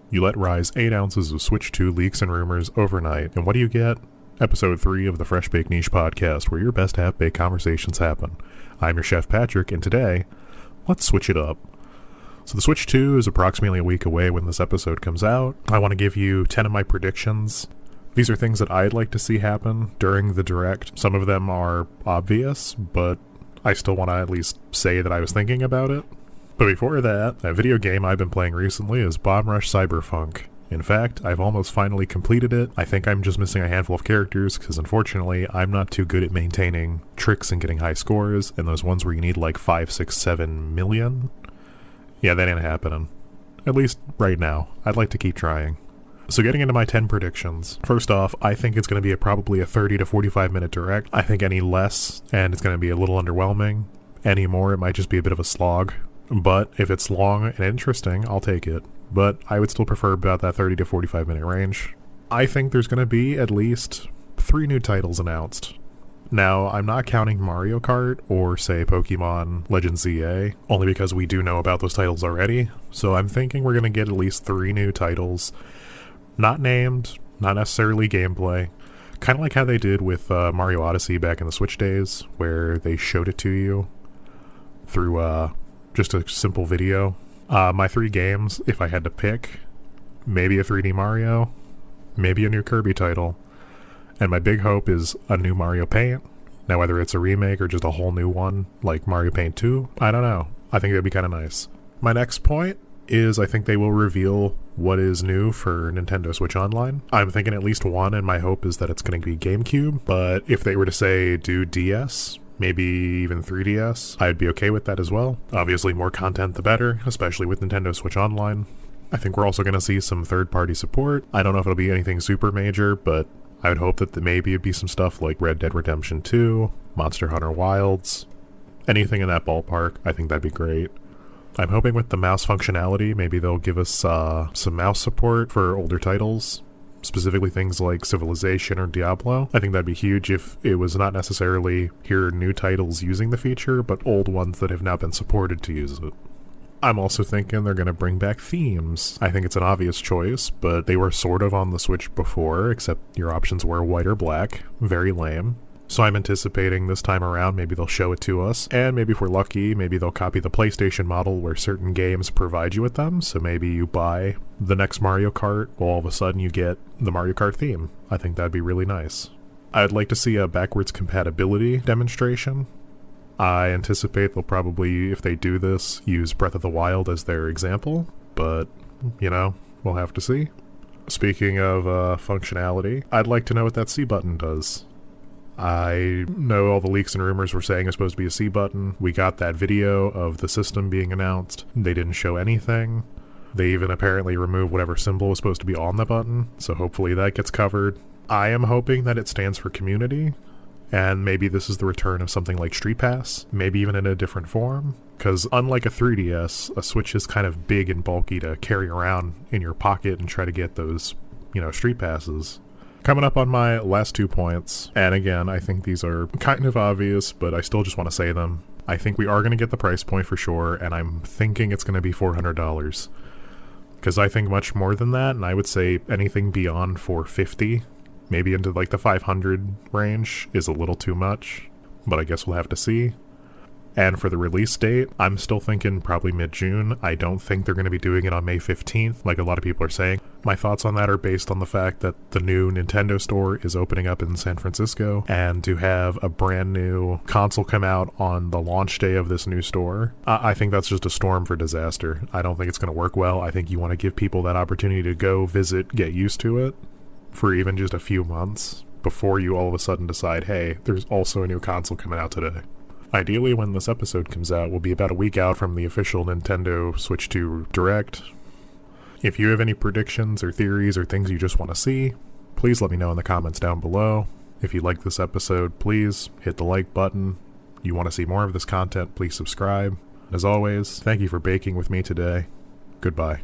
You let rise 8 ounces of Switch 2 leaks and rumors overnight, and what do you get? Episode 3 of the Fresh Baked Niche podcast, where your best half-baked conversations happen. I'm your chef Patrick, and today, let's switch it up. So the Switch 2 is approximately a week away when this episode comes out. I want to give you 10 of my predictions. These are things that I'd like to see happen during the Direct. Some of them are obvious, but I still want to at least say that I was thinking about it. But before that, a video game I've been playing recently is Bomb Rush Cyberfunk. In fact, I've almost finally completed it. I think I'm just missing a handful of characters, because unfortunately, I'm not too good at maintaining tricks and getting high scores, and those ones where you need like 5, 6, 7 million. Yeah, that ain't happening. At least right now. I'd like to keep trying. So getting into my 10 predictions. First off, I think it's going to be probably a 30 to 45 minute Direct. I think any less, and it's going to be a little underwhelming. Any more, it might just be a bit of a slog. But if it's long and interesting, I'll take it. But I would still prefer about that 30 to 45 minute range. I think there's going to be at least 3 new titles announced. Now, I'm not counting Mario Kart or, say, Pokemon Legends ZA, only because we do know about those titles already. So I'm thinking we're going to get at least 3 new titles. Not named, not necessarily gameplay. Kind of like how they did with Mario Odyssey back in the Switch days, where they showed it to you through just a simple video. My 3 games, if I had to pick, maybe a 3D Mario, maybe a new Kirby title, and my big hope is a new Mario Paint. Now whether it's a remake or just a whole new one, like Mario Paint 2, I don't know. I think that'd be kind of nice. My next point is I think they will reveal what is new for Nintendo Switch Online. I'm thinking at least one, and my hope is that it's going to be GameCube, but if they were to say do DS, maybe even 3DS, I'd be okay with that as well. Obviously, more content the better, especially with Nintendo Switch Online. I think we're also going to see some third-party support. I don't know if it'll be anything super major, but I would hope that maybe it'd be some stuff like Red Dead Redemption 2, Monster Hunter Wilds, anything in that ballpark. I think that'd be great. I'm hoping with the mouse functionality, maybe they'll give us some mouse support for older titles. Specifically things like Civilization or Diablo. I think that'd be huge if it was not necessarily here are new titles using the feature, but old ones that have now been supported to use it. I'm also thinking they're going to bring back themes. I think it's an obvious choice, but they were sort of on the Switch before, except your options were white or black. Very lame. So I'm anticipating this time around maybe they'll show it to us, and maybe if we're lucky, maybe they'll copy the PlayStation model where certain games provide you with them, so maybe you buy the next Mario Kart, well, all of a sudden you get the Mario Kart theme. I think that'd be really nice. I'd like to see a backwards compatibility demonstration. I anticipate they'll probably, if they do this, use Breath of the Wild as their example, but, you know, we'll have to see. Speaking of functionality, I'd like to know what that C button does. I know all the leaks and rumors were saying it's supposed to be a C button. We got that video of the system being announced. They didn't show anything. They even apparently removed whatever symbol was supposed to be on the button, so hopefully that gets covered. I am hoping that it stands for community, and maybe this is the return of something like Street Pass, maybe even in a different form. Because unlike a 3DS, a Switch is kind of big and bulky to carry around in your pocket and try to get those, Street Passes. Coming up on my last 2 points, and again, I think these are kind of obvious, but I still just want to say them. I think we are going to get the price point for sure, and I'm thinking it's going to be $400. Because I think much more than that, and I would say anything beyond $450, maybe into like the $500 range, is a little too much, but I guess we'll have to see. And for the release date, I'm still thinking probably mid-June. I don't think they're going to be doing it on May 15th, like a lot of people are saying. My thoughts on that are based on the fact that the new Nintendo store is opening up in San Francisco, and to have a brand new console come out on the launch day of this new store, I think that's just a storm for disaster. I don't think it's going to work well. I think you want to give people that opportunity to go visit, get used to it, for even just a few months, before you all of a sudden decide, hey, there's also a new console coming out today. Ideally, when this episode comes out, we'll be about a week out from the official Nintendo Switch 2 Direct. If you have any predictions or theories or things you just want to see, please let me know in the comments down below. If you like this episode, please hit the like button. You want to see more of this content, please subscribe. As always, thank you for baking with me today. Goodbye.